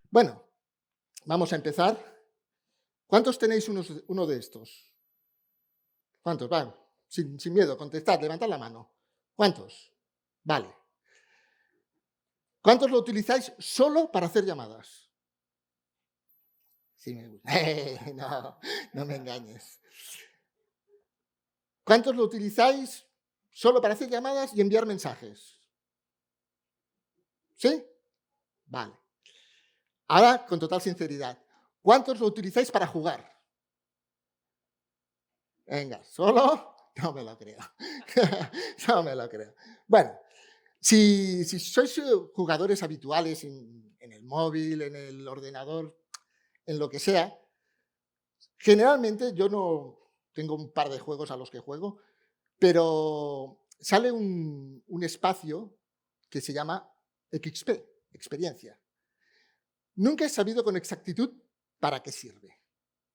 Bueno, vamos a empezar. ¿Cuántos tenéis uno de estos? ¿Cuántos? Van, sin miedo, contestad, levantad la mano. ¿Cuántos? Vale. ¿Cuántos lo utilizáis solo para hacer llamadas? Sí, me gusta. No, no me engañes. ¿Cuántos lo utilizáis solo para hacer llamadas y enviar mensajes? ¿Sí? Vale. Ahora, con total sinceridad, ¿cuántos lo utilizáis para jugar? Venga, ¿solo? No me lo creo. No me lo creo. Bueno, si sois jugadores habituales en el móvil, en el ordenador, en lo que sea, generalmente yo no tengo un par de juegos a los que juego, pero sale un espacio que se llama XP, experiencia. Nunca he sabido con exactitud para qué sirve.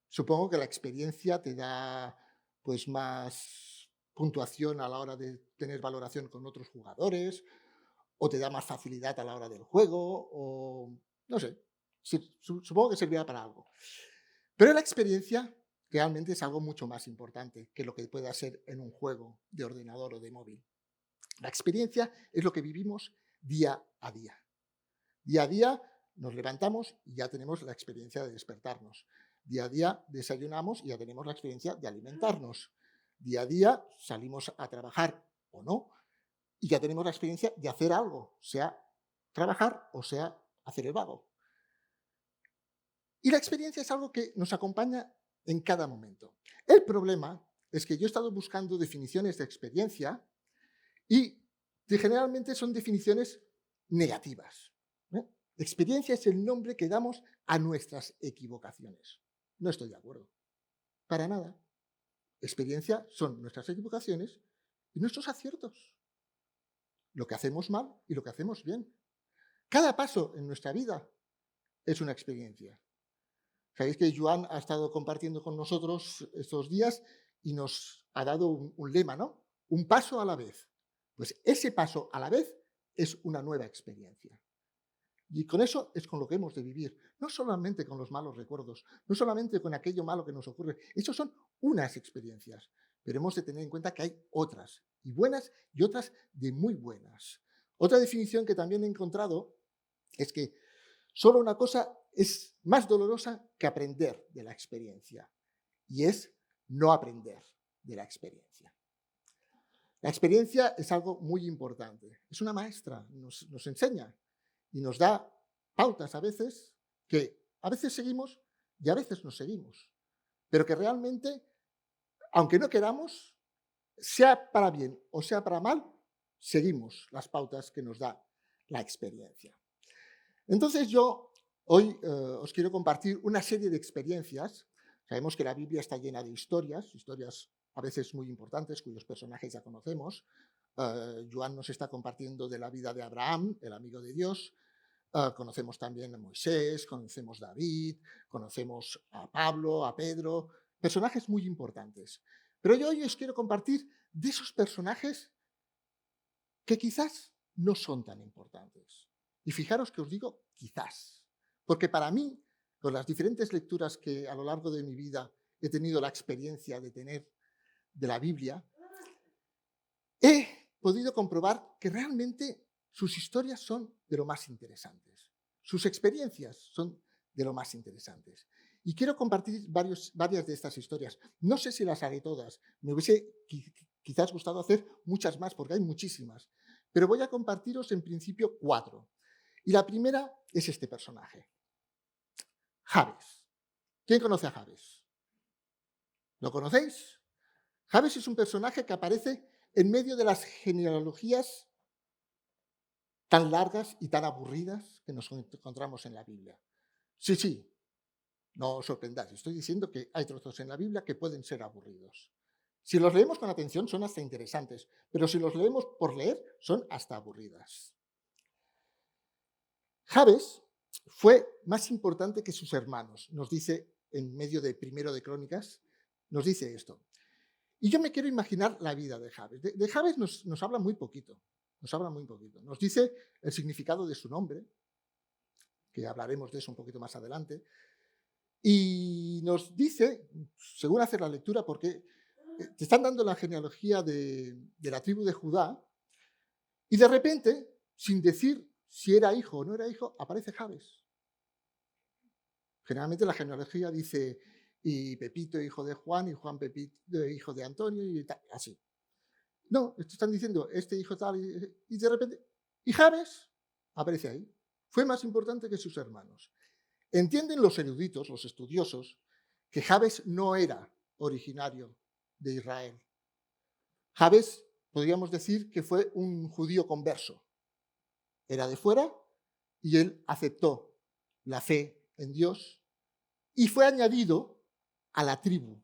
Supongo que la experiencia te da pues más puntuación a la hora de tener valoración con otros jugadores, o te da más facilidad a la hora del juego, o no sé, supongo que servirá para algo. Pero la experiencia realmente es algo mucho más importante que lo que pueda ser en un juego de ordenador o de móvil. La experiencia es lo que vivimos día a día. Día a día nos levantamos y ya tenemos la experiencia de despertarnos. Día a día desayunamos y ya tenemos la experiencia de alimentarnos. Día a día salimos a trabajar o no y ya tenemos la experiencia de hacer algo, sea trabajar o sea hacer el vago. Y la experiencia es algo que nos acompaña en cada momento. El problema es que yo he estado buscando definiciones de experiencia y generalmente son definiciones negativas. Experiencia es el nombre que damos a nuestras equivocaciones. No estoy de acuerdo. Para nada. Experiencia son nuestras equivocaciones y nuestros aciertos. Lo que hacemos mal y lo que hacemos bien. Cada paso en nuestra vida es una experiencia. Sabéis que Joan ha estado compartiendo con nosotros estos días y nos ha dado un lema, ¿no? Un paso a la vez. Pues ese paso a la vez es una nueva experiencia. Y con eso es con lo que hemos de vivir, no solamente con los malos recuerdos, no solamente con aquello malo que nos ocurre. Esas son unas experiencias, pero hemos de tener en cuenta que hay otras, y buenas y otras de muy buenas. Otra definición que también he encontrado es que solo una cosa es más dolorosa que aprender de la experiencia, y es no aprender de la experiencia. La experiencia es algo muy importante, es una maestra, nos enseña y nos da pautas a veces que a veces seguimos y a veces no seguimos, pero que realmente, aunque no queramos, sea para bien o sea para mal, seguimos las pautas que nos da la experiencia. Entonces yo hoy os quiero compartir una serie de experiencias. Sabemos que la Biblia está llena de historias a veces muy importantes, cuyos personajes ya conocemos. Joan nos está compartiendo de la vida de Abraham, el amigo de Dios. Conocemos también a Moisés, conocemos a David, conocemos a Pablo, a Pedro, personajes muy importantes. Pero yo hoy os quiero compartir de esos personajes que quizás no son tan importantes. Y fijaros que os digo quizás, porque para mí, con las diferentes lecturas que a lo largo de mi vida he tenido la experiencia de tener de la Biblia, he podido comprobar que realmente sus historias son de lo más interesantes. Sus experiencias son de lo más interesantes. Y quiero compartir varias de estas historias. No sé si las haré todas. Me hubiese quizás gustado hacer muchas más, porque hay muchísimas. Pero voy a compartiros en principio 4. Y la primera es este personaje. Jabes. ¿Quién conoce a Jabes? ¿Lo conocéis? Jabes es un personaje que aparece en medio de las genealogías tan largas y tan aburridas que nos encontramos en la Biblia. Sí, no os sorprendáis, estoy diciendo que hay trozos en la Biblia que pueden ser aburridos. Si los leemos con atención son hasta interesantes, pero si los leemos por leer son hasta aburridas. Jabes fue más importante que sus hermanos, nos dice en medio de Primero de Crónicas, nos dice esto. Y yo me quiero imaginar la vida de Jabes. De Jabes nos habla muy poquito, nos habla muy poquito. Nos dice el significado de su nombre, que hablaremos de eso un poquito más adelante, y nos dice, según hacer la lectura, porque te están dando la genealogía de la tribu de Judá, y de repente, sin decir si era hijo o no era hijo, aparece Jabes. Generalmente la genealogía dice, y Pepito, hijo de Juan, y Juan Pepito, hijo de Antonio, y tal, así. No, están diciendo, este hijo tal, y de repente, y Jabes aparece ahí. Fue más importante que sus hermanos. Entienden los eruditos, los estudiosos, que Jabes no era originario de Israel. Jabes, podríamos decir que fue un judío converso. Era de fuera y él aceptó la fe en Dios y fue añadido a la tribu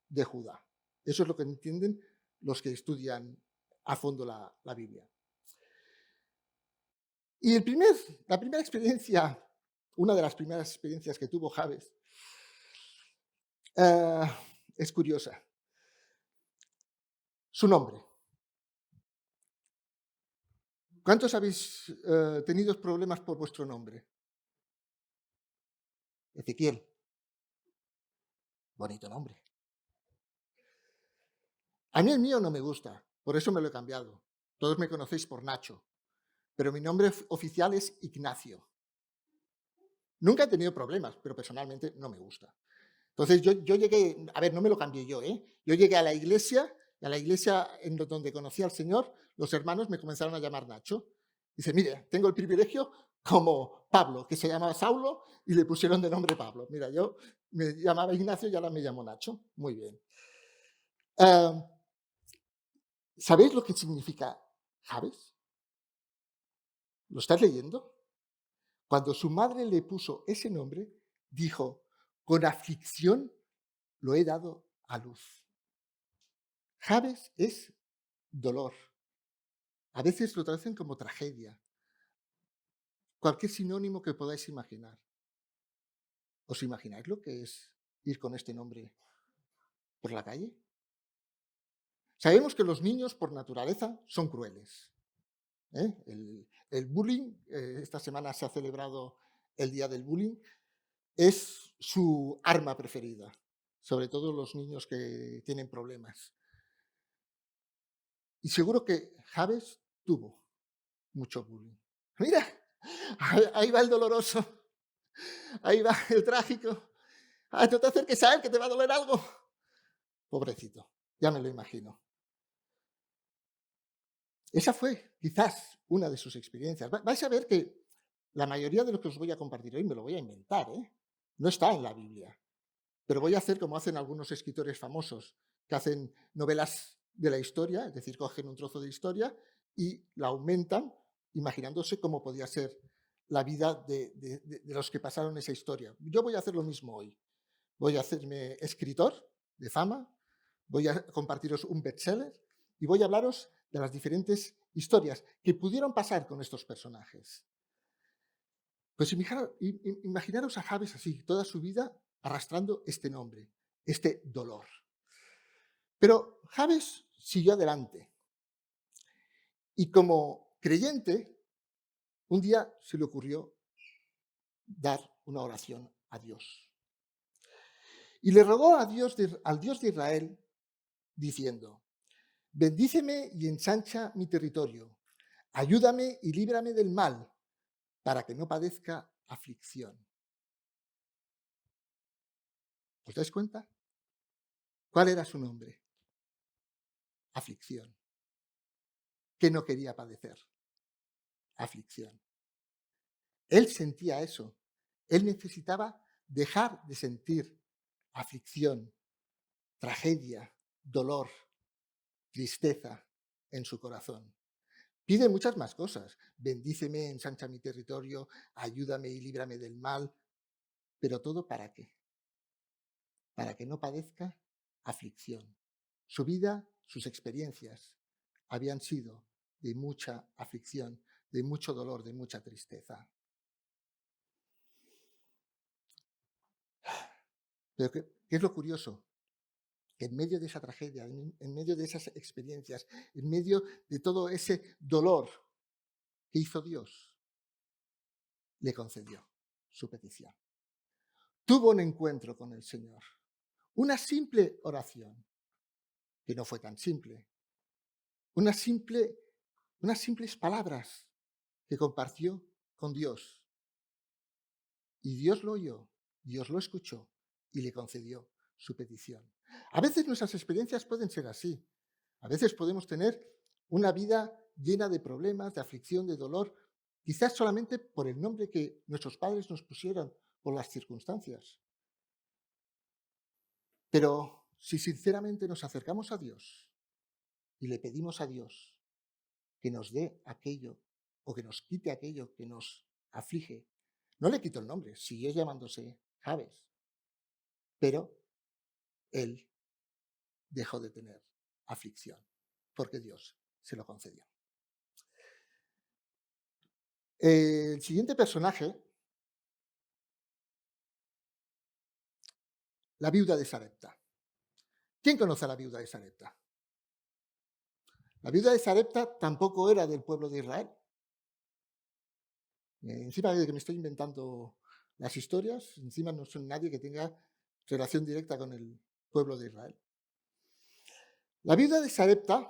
de Judá. Eso es lo que entienden los que estudian a fondo la Biblia. Y la primera experiencia, una de las primeras experiencias que tuvo Jabes, es curiosa. Su nombre. ¿Cuántos habéis tenido problemas por vuestro nombre? Ezequiel. Bonito nombre. A mí el mío no me gusta, por eso me lo he cambiado. Todos me conocéis por Nacho, pero mi nombre oficial es Ignacio. Nunca he tenido problemas, pero personalmente no me gusta. Entonces yo llegué, a ver, no me lo cambié yo, ¿eh? Yo llegué a la iglesia, y a la iglesia en donde conocí al Señor, los hermanos me comenzaron a llamar Nacho. Dice, mire, tengo el privilegio como Pablo, que se llamaba Saulo, y le pusieron de nombre Pablo. Mira, yo me llamaba Ignacio y ahora me llamo Nacho. Muy bien. ¿Sabéis lo que significa Jabes? ¿Lo estás leyendo? Cuando su madre le puso ese nombre, dijo, con aflicción lo he dado a luz. Jabes es dolor. A veces lo traducen como tragedia. Cualquier sinónimo que podáis imaginar. ¿Os imagináis lo que es ir con este nombre por la calle? Sabemos que los niños, por naturaleza, son crueles. El bullying, esta semana se ha celebrado el Día del Bullying, es su arma preferida, sobre todo los niños que tienen problemas. Y seguro que Jabes tuvo mucho bullying. Mira, ahí va el doloroso, ahí va el trágico. No te acerques a él, que te va a doler algo. Pobrecito, ya me lo imagino. Esa fue quizás una de sus experiencias. Vais a ver que la mayoría de lo que os voy a compartir hoy me lo voy a inventar, ¿eh? No está en la Biblia. Pero voy a hacer como hacen algunos escritores famosos, que hacen novelas de la historia, es decir, cogen un trozo de historia y la aumentan, imaginándose cómo podía ser la vida de los que pasaron esa historia. Yo voy a hacer lo mismo hoy. Voy a hacerme escritor de fama, voy a compartiros un bestseller y voy a hablaros de las diferentes historias que pudieron pasar con estos personajes. Pues imaginaros a Jabes así, toda su vida arrastrando este nombre, este dolor. Pero Jabes siguió adelante y como creyente, un día se le ocurrió dar una oración a Dios. Y le rogó al Dios de Israel diciendo, bendíceme y ensancha mi territorio, ayúdame y líbrame del mal para que no padezca aflicción. ¿Os dais cuenta? ¿Cuál era su nombre? Aflicción. ¿Qué no quería padecer? Aflicción. Él sentía eso. Él necesitaba dejar de sentir aflicción, tragedia, dolor, tristeza en su corazón. Pide muchas más cosas. Bendíceme, ensancha mi territorio, ayúdame y líbrame del mal. ¿Pero todo para qué? Para que no padezca aflicción. Su vida, sus experiencias habían sido de mucha aflicción, de mucho dolor, de mucha tristeza. Pero ¿qué es lo curioso? Que en medio de esa tragedia, en medio de esas experiencias, en medio de todo ese dolor que hizo Dios, le concedió su petición. Tuvo un encuentro con el Señor. Una simple oración, que no fue tan simple. Una simple, unas simples palabras que compartió con Dios. Y Dios lo oyó, Dios lo escuchó y le concedió su petición. A veces nuestras experiencias pueden ser así. A veces podemos tener una vida llena de problemas, de aflicción, de dolor, quizás solamente por el nombre que nuestros padres nos pusieron, por las circunstancias. Pero si sinceramente nos acercamos a Dios y le pedimos a Dios que nos dé aquello o que nos quite aquello que nos aflige, no le quito el nombre, sigue llamándose Javes, pero él dejó de tener aflicción porque Dios se lo concedió. El siguiente personaje, la viuda de Sarepta. ¿Quién conoce a la viuda de Sarepta? La viuda de Sarepta tampoco era del pueblo de Israel. Encima de que me estoy inventando las historias, encima no soy nadie que tenga relación directa con el pueblo de Israel. La viuda de Sarepta,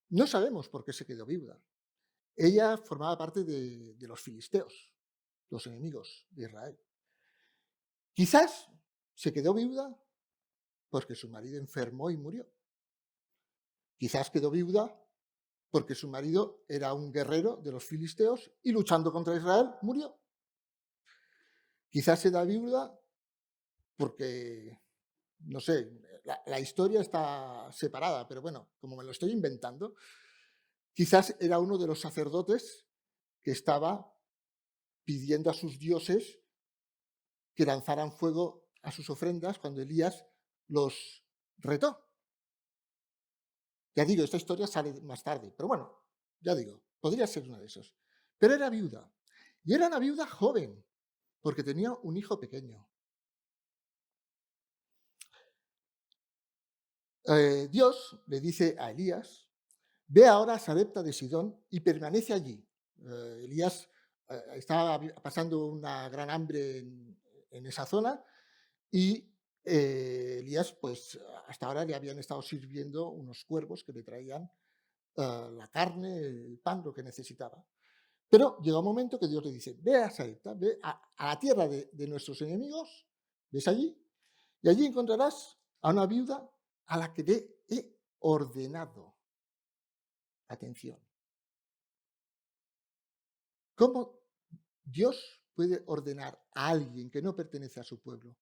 no sabemos por qué se quedó viuda. Ella formaba parte de los filisteos, los enemigos de Israel. Quizás se quedó viuda porque su marido enfermó y murió. Quizás quedó viuda porque su marido era un guerrero de los filisteos y luchando contra Israel murió. Quizás se da viuda porque, no sé, la historia está separada, pero bueno, como me lo estoy inventando, quizás era uno de los sacerdotes que estaba pidiendo a sus dioses que lanzaran fuego a sus ofrendas cuando Elías los retó. Ya digo, esta historia sale más tarde, pero bueno, ya digo, podría ser uno de esos. Pero era viuda, y era una viuda joven, porque tenía un hijo pequeño. Dios le dice a Elías, ve ahora a Sarepta de Sidón y permanece allí. Elías estaba pasando una gran hambre en esa zona y Elías, pues hasta ahora le habían estado sirviendo unos cuervos que le traían la carne, el pan, lo que necesitaba. Pero llega un momento que Dios le dice, ve a Sarepta, ve a la tierra de nuestros enemigos, ves allí, y allí encontrarás a una viuda a la que te he ordenado. Atención. ¿Cómo Dios puede ordenar a alguien que no pertenece a su pueblo,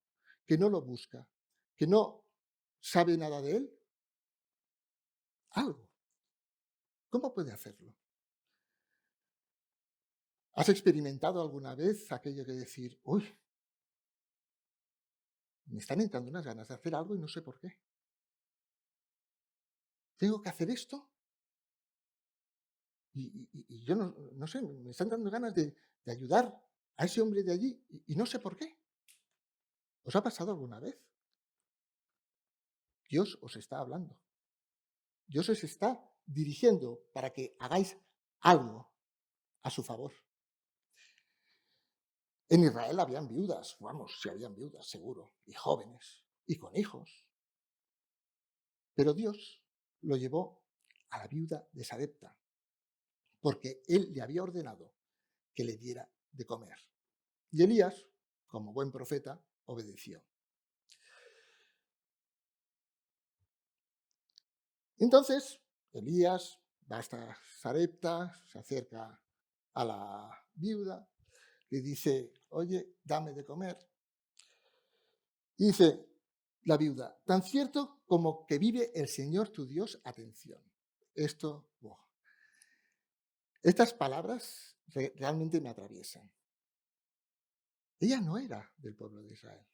que no lo busca, que no sabe nada de él? Algo. ¿Cómo puede hacerlo? ¿Has experimentado alguna vez aquello de decir, uy, me están entrando unas ganas de hacer algo y no sé por qué? ¿Tengo que hacer esto? Y yo no sé, me están dando ganas de ayudar a ese hombre de allí y no sé por qué. ¿Os ha pasado alguna vez? Dios os está hablando. Dios os está dirigiendo para que hagáis algo a su favor. En Israel habían viudas, vamos, si habían viudas, seguro, y jóvenes, y con hijos. Pero Dios lo llevó a la viuda de Sarepta, porque él le había ordenado que le diera de comer. Y Elías, como buen profeta, obedeció. Entonces, Elías va hasta Sarepta, se acerca a la viuda, le dice, oye, dame de comer. Y dice la viuda, tan cierto como que vive el Señor tu Dios, atención. Esto, estas palabras realmente me atraviesan. Ella no era del pueblo de Israel,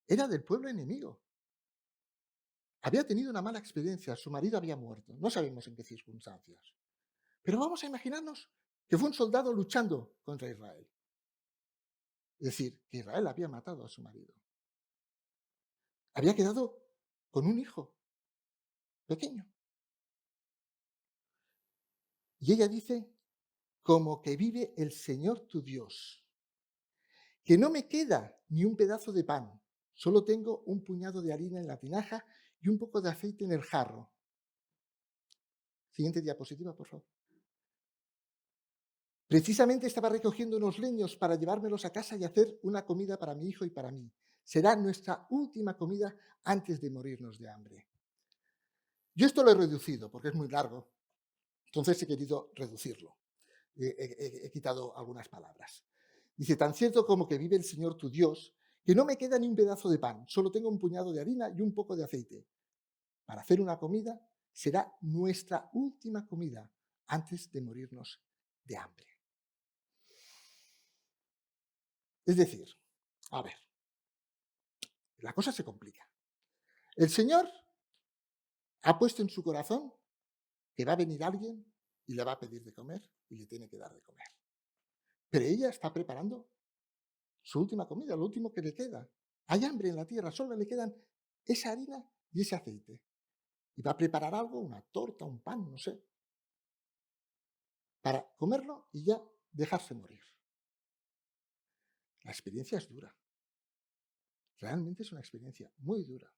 era del pueblo enemigo. Había tenido una mala experiencia, su marido había muerto, no sabemos en qué circunstancias. Pero vamos a imaginarnos que fue un soldado luchando contra Israel. Es decir, que Israel había matado a su marido. había quedado con un hijo pequeño. Y ella dice, como que vive el Señor tu Dios, que no me queda ni un pedazo de pan, solo tengo un puñado de harina en la tinaja y un poco de aceite en el jarro. Siguiente diapositiva, por favor. Precisamente estaba recogiendo unos leños para llevármelos a casa y hacer una comida para mi hijo y para mí. Será nuestra última comida antes de morirnos de hambre. Yo esto lo he reducido porque es muy largo, entonces he querido reducirlo. He quitado algunas palabras. Dice, tan cierto como que vive el Señor tu Dios, que no me queda ni un pedazo de pan, solo tengo un puñado de harina y un poco de aceite. Para hacer una comida será nuestra última comida antes de morirnos de hambre. Es decir, a ver, la cosa se complica. El Señor ha puesto en su corazón que va a venir alguien y le va a pedir de comer y le tiene que dar de comer. Pero ella está preparando su última comida, lo último que le queda. Hay hambre en la tierra, solo le quedan esa harina y ese aceite. Y va a preparar algo, una torta, un pan, no sé, para comerlo y ya dejarse morir. La experiencia es dura. Realmente es una experiencia muy dura.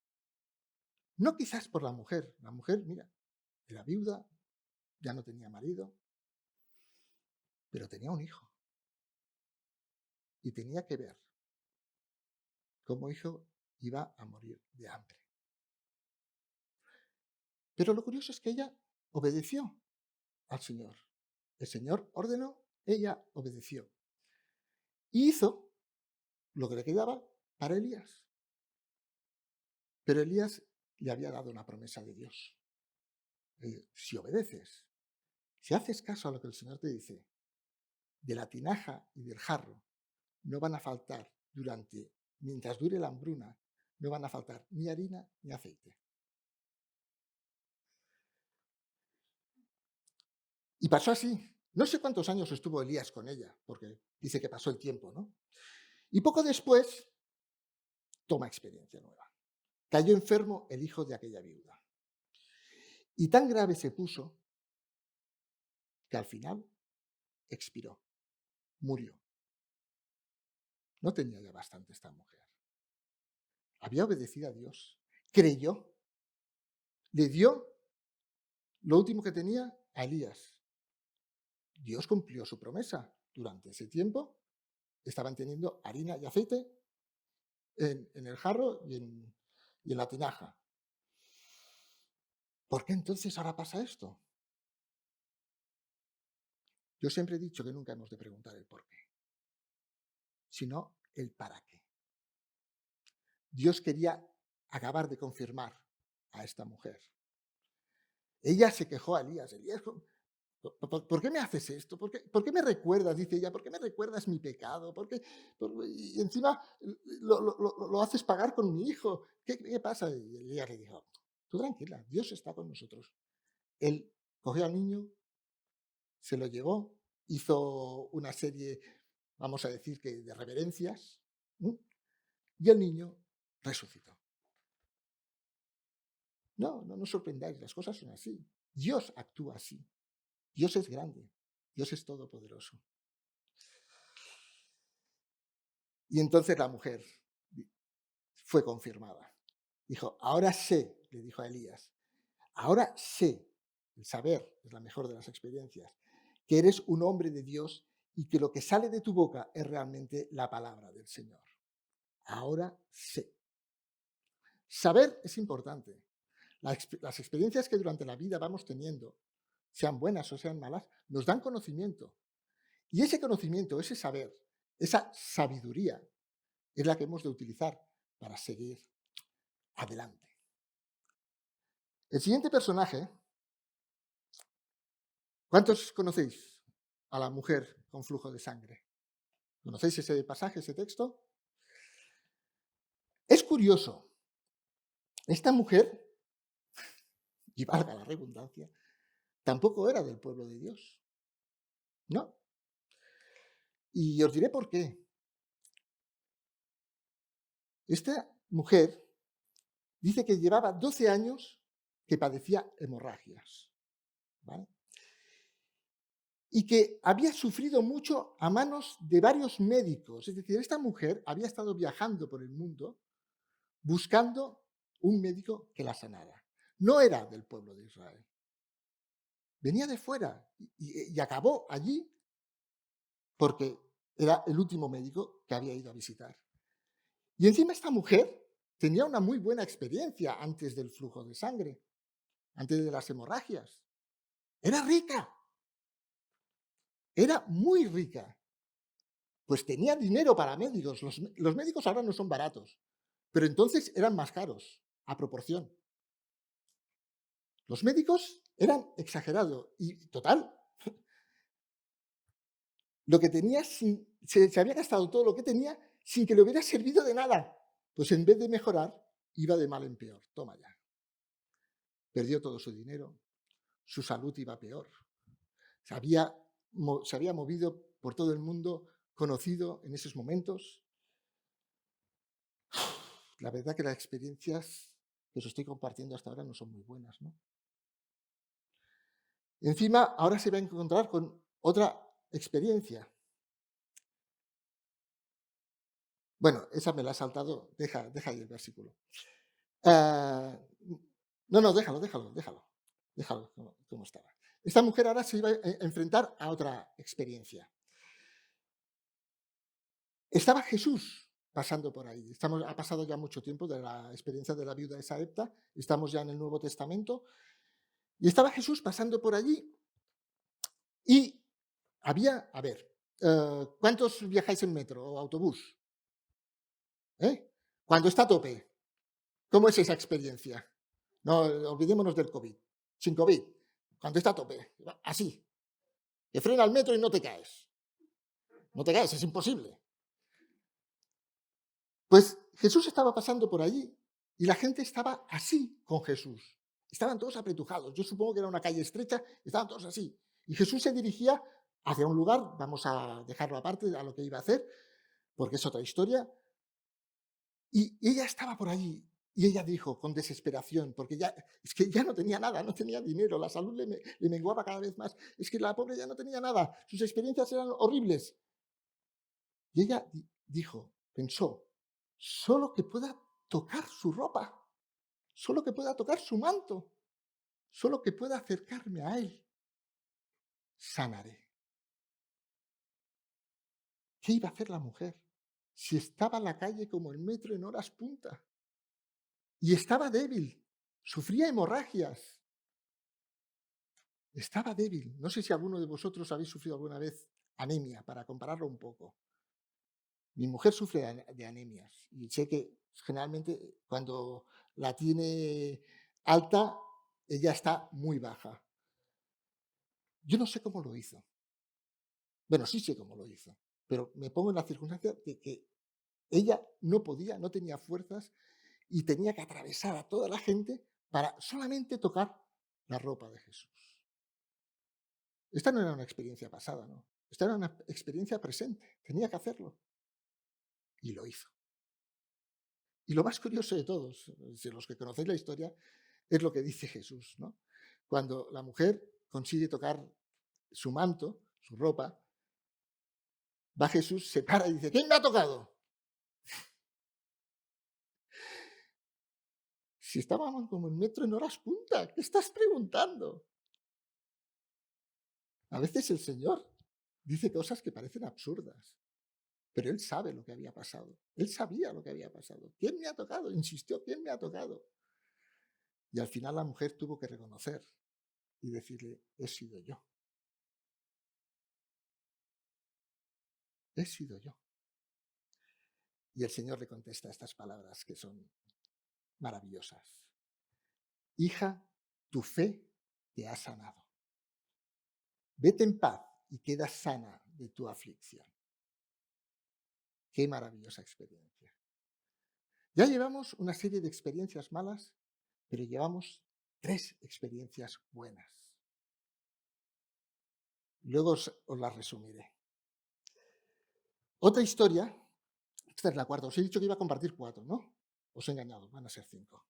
No quizás por la mujer. La mujer, mira, era viuda, ya no tenía marido, pero tenía un hijo. Y tenía que ver cómo hijo iba a morir de hambre. Pero lo curioso es que ella obedeció al Señor. El Señor ordenó, ella obedeció. Y hizo lo que le quedaba para Elías. Pero Elías le había dado una promesa de Dios. Si obedeces, si haces caso a lo que el Señor te dice, de la tinaja y del jarro no van a faltar mientras dure la hambruna, no van a faltar ni harina ni aceite. Y pasó así. No sé cuántos años estuvo Elías con ella, porque dice que pasó el tiempo, ¿no? Y poco después toma experiencia nueva. Cayó enfermo el hijo de aquella viuda. Y tan grave se puso que al final expiró, murió. No tenía ya bastante esta mujer. Había obedecido a Dios, creyó, le dio lo último que tenía a Elías. Dios cumplió su promesa. Durante ese tiempo estaban teniendo harina y aceite en el jarro y en la tinaja. ¿Por qué entonces ahora pasa esto? Yo siempre he dicho que nunca hemos de preguntar el por qué, sino el para qué. Dios quería acabar de confirmar a esta mujer. Ella se quejó a Elías. Elías, ¿por qué me haces esto? ¿Por qué me recuerdas? Dice ella, ¿por qué me recuerdas mi pecado? Y encima lo haces pagar con mi hijo. ¿Qué pasa? Y Elías le dijo, tú tranquila, Dios está con nosotros. Él cogió al niño, se lo llevó, hizo una serie, vamos a decir que de reverencias, ¿no? Y el niño resucitó. No os sorprendáis, las cosas son así. Dios actúa así. Dios es grande, Dios es todopoderoso. Y entonces la mujer fue confirmada. Dijo, ahora sé, le dijo a Elías, ahora sé, el saber es la mejor de las experiencias, que eres un hombre de Dios y que lo que sale de tu boca es realmente la palabra del Señor. Ahora sé. Saber es importante. Las experiencias que durante la vida vamos teniendo, sean buenas o sean malas, nos dan conocimiento. Y ese conocimiento, ese saber, esa sabiduría, es la que hemos de utilizar para seguir adelante. El siguiente personaje, ¿cuántos conocéis a la mujer con flujo de sangre? ¿Conocéis ese pasaje, ese texto? Es curioso, esta mujer, y valga la redundancia, tampoco era del pueblo de Dios. No. Y os diré por qué. Esta mujer Dice que llevaba 12 años que padecía hemorragias, ¿vale? Y que había sufrido mucho a manos de varios médicos. Es decir, esta mujer había estado viajando por el mundo buscando un médico que la sanara. No era del pueblo de Israel. Venía de fuera y acabó allí porque era el último médico que había ido a visitar. Y encima esta mujer tenía una muy buena experiencia antes del flujo de sangre, antes de las hemorragias. Era rica, era muy rica. Pues tenía dinero para médicos. Los médicos ahora no son baratos, pero entonces eran más caros, a proporción. Los médicos eran exagerados y total. Lo que tenía, se había gastado todo lo que tenía sin que le hubiera servido de nada. Pues en vez de mejorar, iba de mal en peor. Toma ya. Perdió todo su dinero, su salud iba peor. Se había movido por todo el mundo conocido en esos momentos. La verdad que las experiencias que os estoy compartiendo hasta ahora no son muy buenas, ¿no? Encima, ahora se va a encontrar con otra experiencia. Bueno, esa me la he saltado, deja ahí el versículo. No, déjalo como estaba. Esta mujer ahora se iba a enfrentar a otra experiencia. Estaba Jesús pasando por ahí. Ha pasado ya mucho tiempo de la experiencia de la viuda de Sarepta, estamos ya en el Nuevo Testamento, y estaba Jesús pasando por allí y había, a ver, ¿cuántos viajáis en metro o autobús? Cuando está a tope, ¿cómo es esa experiencia? No, olvidémonos del COVID. Sin COVID, cuando está a tope, así, que frena el metro y no te caes. No te caes, es imposible. Pues Jesús estaba pasando por allí y la gente estaba así con Jesús. Estaban todos apretujados. Yo supongo que era una calle estrecha, estaban todos así. Y Jesús se dirigía hacia un lugar, vamos a dejarlo aparte a lo que iba a hacer, porque es otra historia. Y ella estaba por allí. Y ella dijo con desesperación, porque es que ya no tenía nada, no tenía dinero, la salud le menguaba cada vez más. Es que la pobre ya no tenía nada, sus experiencias eran horribles. Y ella pensó, solo que pueda tocar su ropa, solo que pueda tocar su manto, solo que pueda acercarme a él, sanaré. ¿Qué iba a hacer la mujer? Si estaba en la calle como el metro en horas punta. Y estaba débil, sufría hemorragias. Estaba débil. No sé si alguno de vosotros habéis sufrido alguna vez anemia, para compararlo un poco. Mi mujer sufre de anemias y sé que generalmente cuando la tiene alta, ella está muy baja. Yo no sé cómo lo hizo. Bueno, sí sé cómo lo hizo, pero me pongo en la circunstancia de que ella no podía, no tenía fuerzas y tenía que atravesar a toda la gente para solamente tocar la ropa de Jesús. Esta no era una experiencia pasada, ¿no? Esta era una experiencia presente. Tenía que hacerlo. Y lo hizo. Y lo más curioso de todos, de los que conocéis la historia, es lo que dice Jesús, ¿no? Cuando la mujer consigue tocar su manto, su ropa, va Jesús, se para y dice, ¿quién me ha tocado? Si estábamos como en metro en horas punta, ¿qué estás preguntando? A veces el Señor dice cosas que parecen absurdas, pero Él sabe lo que había pasado. Él sabía lo que había pasado. ¿Quién me ha tocado? Insistió, ¿quién me ha tocado? Y al final la mujer tuvo que reconocer y decirle, he sido yo. He sido yo. Y el Señor le contesta estas palabras que son maravillosas. Hija, tu fe te ha sanado. Vete en paz y queda sana de tu aflicción. Qué maravillosa experiencia. Ya llevamos una serie de experiencias malas, pero llevamos 3 experiencias buenas. Luego os las resumiré. Otra historia, esta es la cuarta, os he dicho que iba a compartir 4, ¿no? Os he engañado, van a ser 5.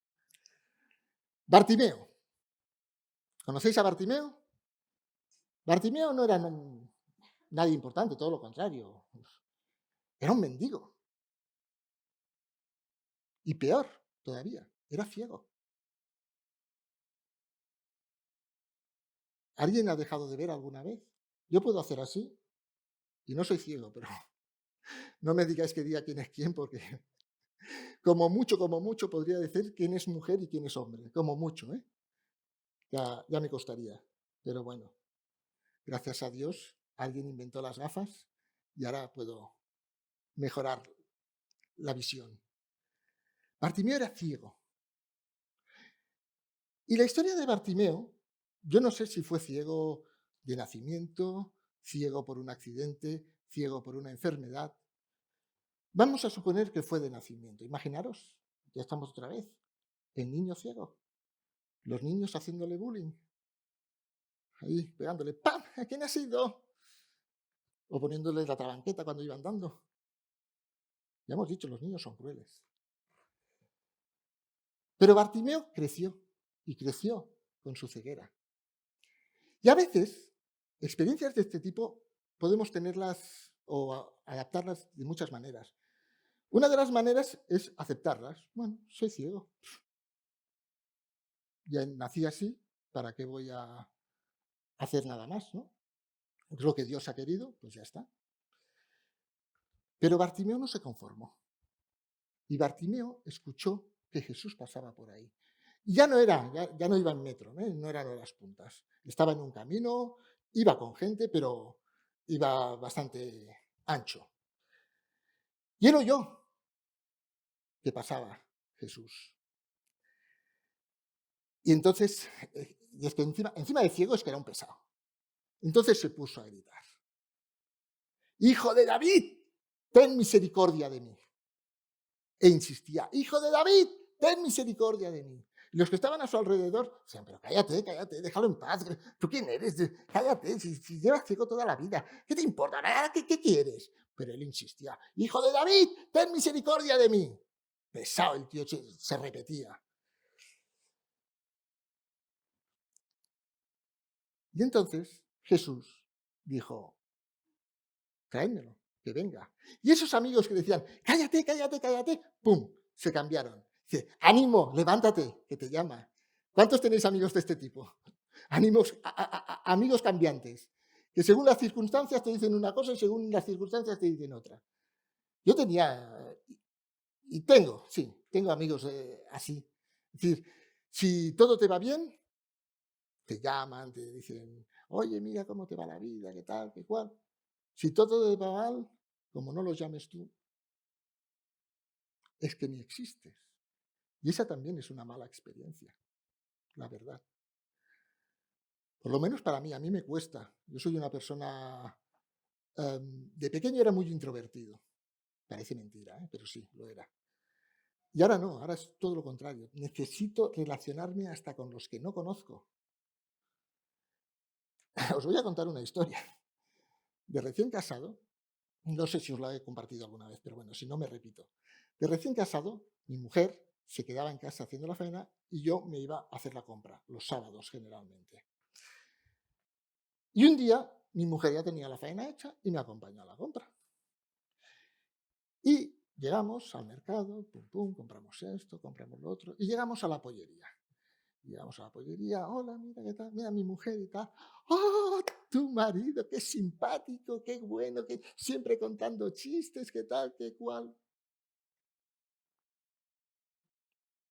Bartimeo. ¿Conocéis a Bartimeo? Bartimeo no era nadie importante, todo lo contrario. Era un mendigo. Y peor todavía, era ciego. ¿Alguien ha dejado de ver alguna vez? Yo puedo hacer así, y no soy ciego, pero no me digáis que diga quién es quién, porque como mucho podría decir quién es mujer y quién es hombre. Como mucho, ¿eh? Ya me costaría. Pero bueno, gracias a Dios, alguien inventó las gafas y ahora puedo mejorar la visión. Bartimeo era ciego. Y la historia de Bartimeo, yo no sé si fue ciego de nacimiento, ciego por un accidente, ciego por una enfermedad. Vamos a suponer que fue de nacimiento. Imaginaros, ya estamos otra vez, el niño ciego, los niños haciéndole bullying, ahí pegándole, ¡pam! ¿A quién ha sido? O poniéndole la tabanqueta cuando iba andando. Ya hemos dicho, los niños son crueles. Pero Bartimeo creció y creció con su ceguera. Y a veces, experiencias de este tipo podemos tenerlas o adaptarlas de muchas maneras. Una de las maneras es aceptarlas. Bueno, soy ciego. Ya nací así, ¿para qué voy a hacer nada más? ¿No? Es lo que Dios ha querido, pues ya está. Pero Bartimeo no se conformó. Y Bartimeo escuchó que Jesús pasaba por ahí. Y ya no iba en metro, no eran horas puntas. Estaba en un camino, iba con gente, pero iba bastante ancho. Y él oyó que pasaba Jesús. Y entonces, y es que encima de ciego es que era un pesado. Entonces se puso a gritar: ¡Hijo de David, ten misericordia de mí! E insistía: ¡Hijo de David, ten misericordia de mí! Y los que estaban a su alrededor decían: pero cállate, cállate, déjalo en paz. ¿Tú quién eres? Cállate, si llevas ciego toda la vida. ¿Qué te importa? ¿Qué quieres? Pero él insistía: ¡Hijo de David, ten misericordia de mí! Pesado el tío, se repetía. Y entonces Jesús dijo: tráemelo, que venga. Y esos amigos que decían: cállate, cállate, cállate, ¡pum!, se cambiaron. Dice: ánimo, levántate, que te llama. ¿Cuántos tenéis amigos de este tipo? Amigos cambiantes, que según las circunstancias te dicen una cosa y según las circunstancias te dicen otra. Yo tenía, y tengo amigos así. Es decir, si todo te va bien, te llaman, te dicen: oye, mira cómo te va la vida, qué tal, qué cual. Si todo te va mal, como no los llames tú, es que ni existes. Y esa también es una mala experiencia, la verdad. Por lo menos para mí, a mí me cuesta. Yo soy una persona, de pequeño era muy introvertido. Parece mentira, pero sí, lo era. Y ahora no, ahora es todo lo contrario. Necesito relacionarme hasta con los que no conozco. Os voy a contar una historia. De recién casado, no sé si os la he compartido alguna vez, pero bueno, si no me repito. De recién casado, mi mujer se quedaba en casa haciendo la faena y yo me iba a hacer la compra, los sábados generalmente. Y un día mi mujer ya tenía la faena hecha y me acompañó a la compra. Y llegamos al mercado, pum, pum, compramos esto, compramos lo otro, y llegamos a la pollería. Llegamos a la pollería: hola, mira qué tal, mira mi mujer y tal. ¡Oh, tu marido, qué simpático, qué bueno, que siempre contando chistes, qué tal, qué cual!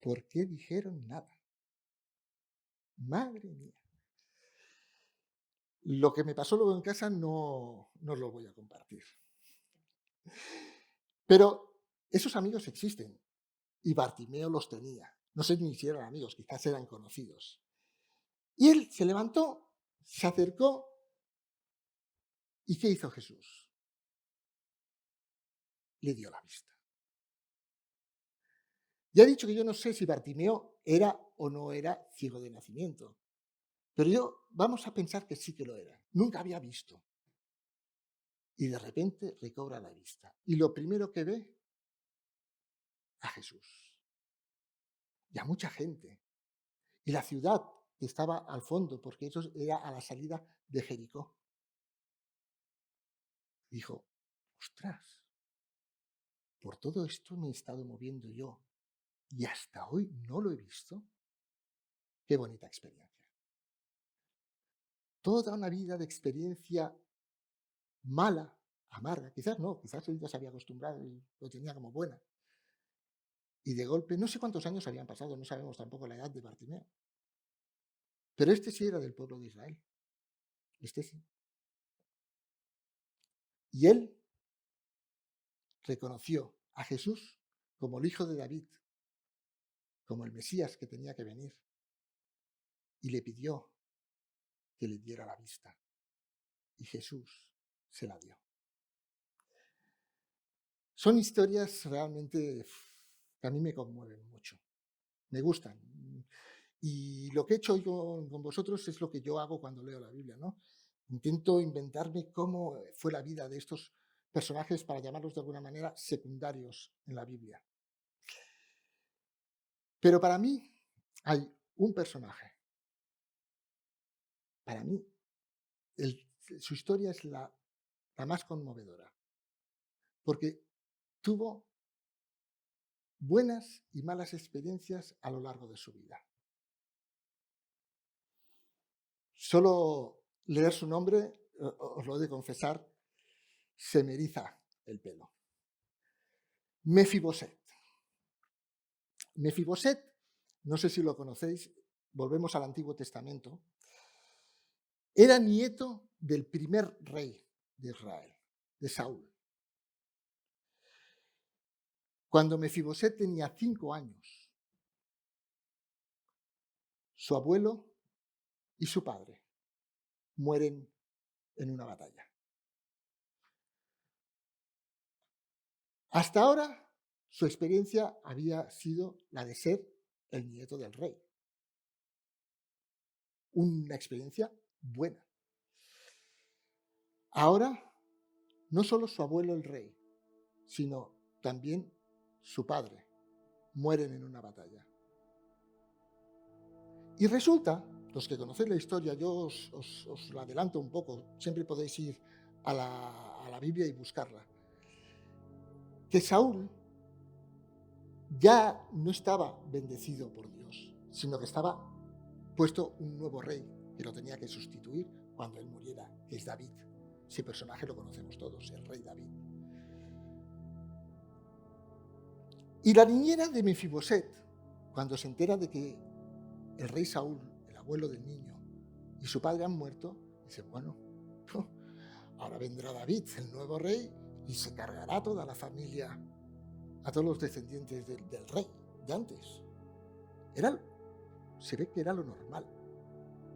¿Por qué dijeron nada? Madre mía. Lo que me pasó luego en casa no os lo voy a compartir. Pero esos amigos existen y Bartimeo los tenía. No sé ni si eran amigos, quizás eran conocidos. Y él se levantó, se acercó, ¿y qué hizo Jesús? Le dio la vista. Ya he dicho que yo no sé si Bartimeo era o no era ciego de nacimiento, pero vamos a pensar que sí que lo era. Nunca había visto. Y de repente recobra la vista. Y lo primero que ve, a Jesús. Y a mucha gente. y la ciudad que estaba al fondo, porque eso era a la salida de Jericó. Dijo, ostras, por todo esto me he estado moviendo yo y hasta hoy no lo he visto. Qué bonita experiencia. Toda una vida de experiencia mala, amarga, quizás no, quizás él ya se había acostumbrado y lo tenía como buena. Y de golpe, no sé cuántos años habían pasado, no sabemos tampoco la edad de Bartimeo. Pero este sí era del pueblo de Israel. Este sí. Y él reconoció a Jesús como el hijo de David, como el Mesías que tenía que venir. Y le pidió que le diera la vista. Y Jesús se la dio. Son historias realmente que a mí me conmueven mucho. Me gustan. Y lo que he hecho yo con vosotros es lo que yo hago cuando leo la Biblia, ¿no? Intento inventarme cómo fue la vida de estos personajes, para llamarlos de alguna manera, secundarios en la Biblia. Pero para mí hay un personaje. Para mí, su historia es la más conmovedora, porque tuvo buenas y malas experiencias a lo largo de su vida. Solo leer su nombre, os lo he de confesar, se me eriza el pelo. Mefiboset. Mefiboset, no sé si lo conocéis, volvemos al Antiguo Testamento, era nieto del primer rey de Israel, de Saúl. Cuando Mefiboset tenía 5 años, su abuelo y su padre mueren en una batalla. Hasta ahora, su experiencia había sido la de ser el nieto del rey. Una experiencia buena. Ahora, no solo su abuelo el rey, sino también su padre mueren en una batalla. Y resulta, los que conocéis la historia, yo os la adelanto un poco, siempre podéis ir a la Biblia y buscarla, que Saúl ya no estaba bendecido por Dios, sino que estaba puesto un nuevo rey que lo tenía que sustituir cuando él muriera, que es David. Ese personaje lo conocemos todos, el rey David. Y la niñera de Mefiboset, cuando se entera de que el rey Saúl, el abuelo del niño, y su padre han muerto, dice, bueno, ahora vendrá David, el nuevo rey, y se cargará toda la familia, a todos los descendientes del rey de antes. Se ve que era lo normal.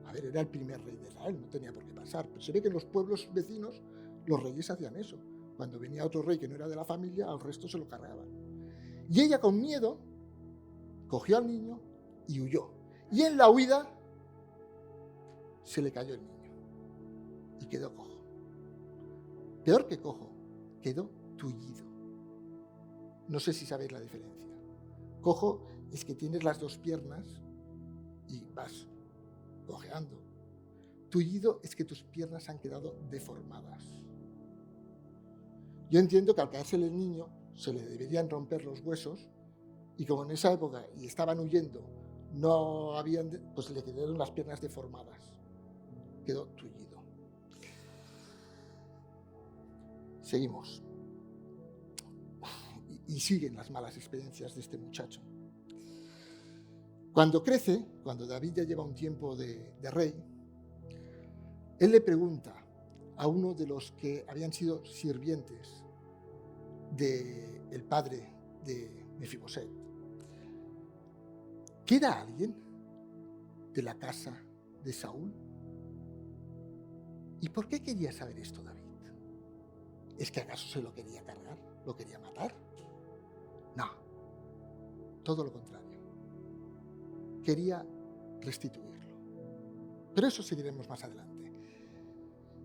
A ver, era el primer rey de Israel, no tenía por qué pasar, pero se ve que en los pueblos vecinos los reyes hacían eso. Cuando venía otro rey que no era de la familia, al resto se lo cargaban. Y ella, con miedo, cogió al niño y huyó. Y en la huida se le cayó el niño y quedó cojo. Peor que cojo, quedó tullido. No sé si sabéis la diferencia. Cojo es que tienes las dos piernas y vas cojeando. Tullido es que tus piernas han quedado deformadas. Yo entiendo que al caérsele el niño se le deberían romper los huesos, y como en esa época y estaban huyendo, no habían, pues le quedaron las piernas deformadas. Quedó tullido. Seguimos. Y siguen las malas experiencias de este muchacho. Cuando crece, cuando David ya lleva un tiempo de rey, él le pregunta a uno de los que habían sido sirvientes del padre de Mefiboset, ¿queda alguien de la casa de Saúl? ¿Y por qué quería saber esto David? ¿Es que acaso se lo quería cargar? ¿Lo quería matar? No, todo lo contrario. Quería restituirlo. Pero eso seguiremos más adelante.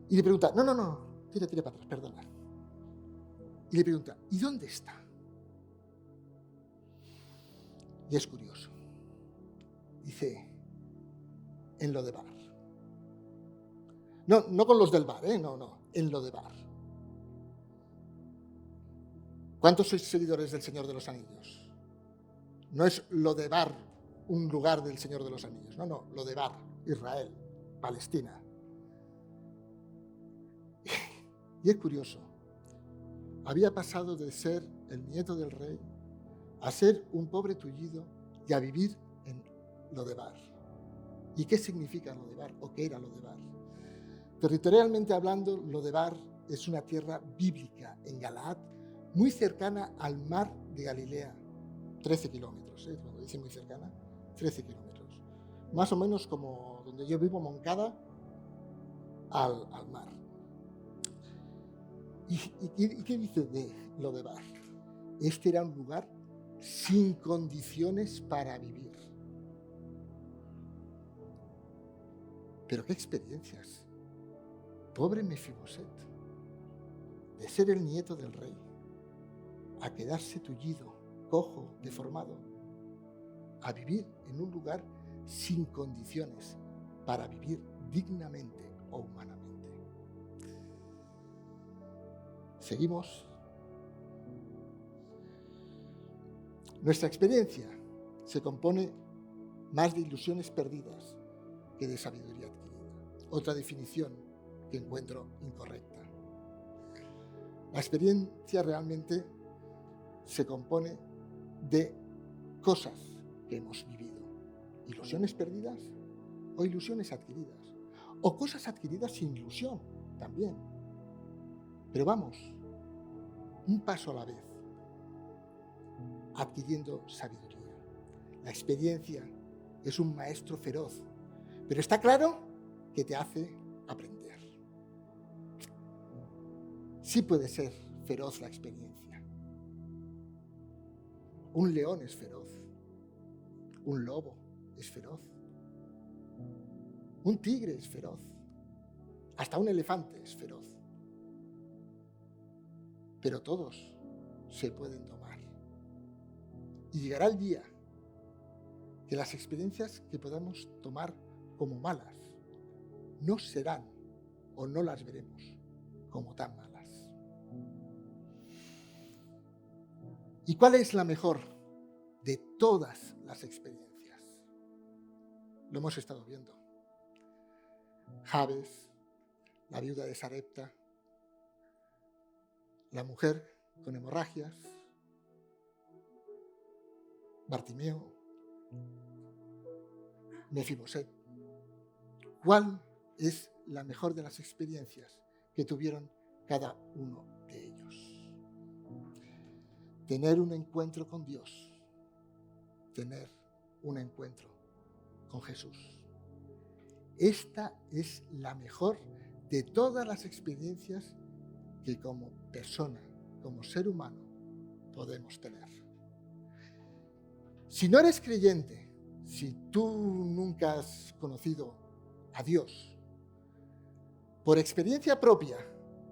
Y le pregunta, no, tira para atrás, perdona. Y le pregunta, ¿y dónde está? Y es curioso. Dice, en lo de bar. No, no con los del bar, no, en lo de bar. ¿Cuántos sois seguidores del Señor de los Anillos? No es lo de bar, un lugar del Señor de los Anillos. No, lo de bar, Israel, Palestina. Y es curioso. Había pasado de ser el nieto del rey a ser un pobre tullido y a vivir en lo de bar. ¿Y qué significa lo de bar? ¿O qué era lo de bar? Territorialmente hablando, lo de bar es una tierra bíblica en Galaad, muy cercana al mar de Galilea. 13 kilómetros, cuando dice muy cercana, 13 kilómetros. Más o menos como donde yo vivo, Moncada, al mar. ¿Y qué dice de lo de bar? Este era un lugar sin condiciones para vivir. Pero qué experiencias. Pobre Mefiboset, de ser el nieto del rey, a quedarse tullido, cojo, deformado, a vivir en un lugar sin condiciones para vivir dignamente o humanamente. Seguimos. Nuestra experiencia se compone más de ilusiones perdidas que de sabiduría adquirida. Otra definición que encuentro incorrecta. La experiencia realmente se compone de cosas que hemos vivido. Ilusiones perdidas o ilusiones adquiridas. O cosas adquiridas sin ilusión también. Pero vamos, un paso a la vez, adquiriendo sabiduría. La experiencia es un maestro feroz, pero está claro que te hace aprender. Sí puede ser feroz la experiencia. Un león es feroz, un lobo es feroz, un tigre es feroz, hasta un elefante es feroz. Pero todos se pueden domar. Y llegará el día que las experiencias que podamos tomar como malas no serán o no las veremos como tan malas. ¿Y cuál es la mejor de todas las experiencias? Lo hemos estado viendo. Jabes, la viuda de Sarepta, la mujer con hemorragias, Bartimeo, Mefiboset. ¿Cuál es la mejor de las experiencias que tuvieron cada uno de ellos? Tener un encuentro con Dios, tener un encuentro con Jesús. Esta es la mejor de todas las experiencias que como persona, como ser humano, podemos tener. Si no eres creyente, si tú nunca has conocido a Dios, por experiencia propia,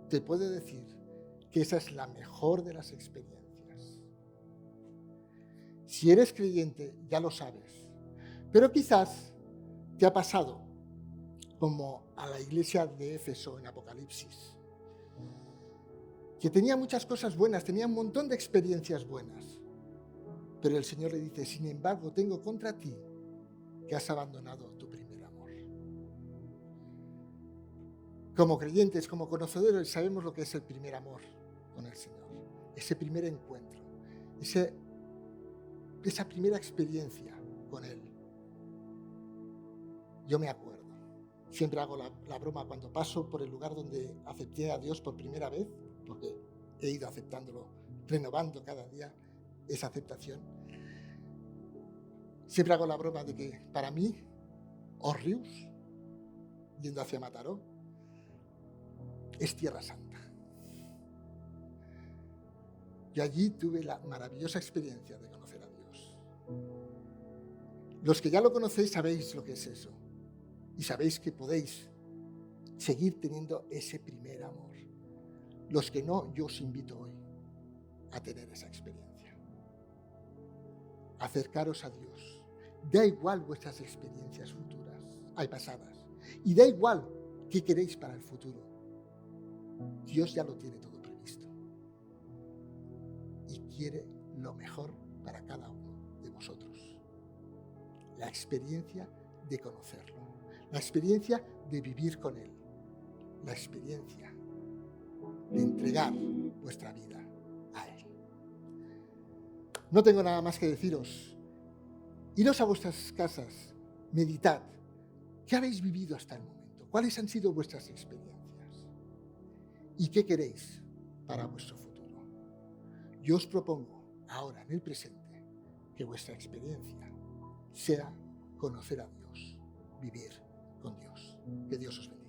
te puedo decir que esa es la mejor de las experiencias. Si eres creyente, ya lo sabes, pero quizás te ha pasado como a la iglesia de Éfeso en Apocalipsis, que tenía muchas cosas buenas, tenía un montón de experiencias buenas, pero el Señor le dice, sin embargo, tengo contra ti que has abandonado tu primer amor. Como creyentes, como conocedores, sabemos lo que es el primer amor con el Señor, ese primer encuentro, esa primera experiencia con Él. Yo me acuerdo, siempre hago la broma cuando paso por el lugar donde acepté a Dios por primera vez, porque he ido aceptándolo, renovando cada día esa aceptación. Siempre hago la broma de que para mí, Òrrius, yendo hacia Mataró, es Tierra Santa. Yo allí tuve la maravillosa experiencia de conocer a Dios. Los que ya lo conocéis sabéis lo que es eso. Y sabéis que podéis seguir teniendo ese primer amor. Los que no, yo os invito hoy a tener esa experiencia. Acercaros a Dios. Da igual vuestras experiencias futuras. hay pasadas. Y da igual qué queréis para el futuro. Dios ya lo tiene todo previsto. Y quiere lo mejor para cada uno de vosotros. La experiencia de conocerlo. La experiencia de vivir con Él. La experiencia de entregar vuestra vida a Él. No tengo nada más que deciros. Iros a vuestras casas, meditad. ¿Qué habéis vivido hasta el momento? ¿Cuáles han sido vuestras experiencias? ¿Y qué queréis para vuestro futuro? Yo os propongo ahora, en el presente, que vuestra experiencia sea conocer a Dios, vivir con Dios. Que Dios os bendiga.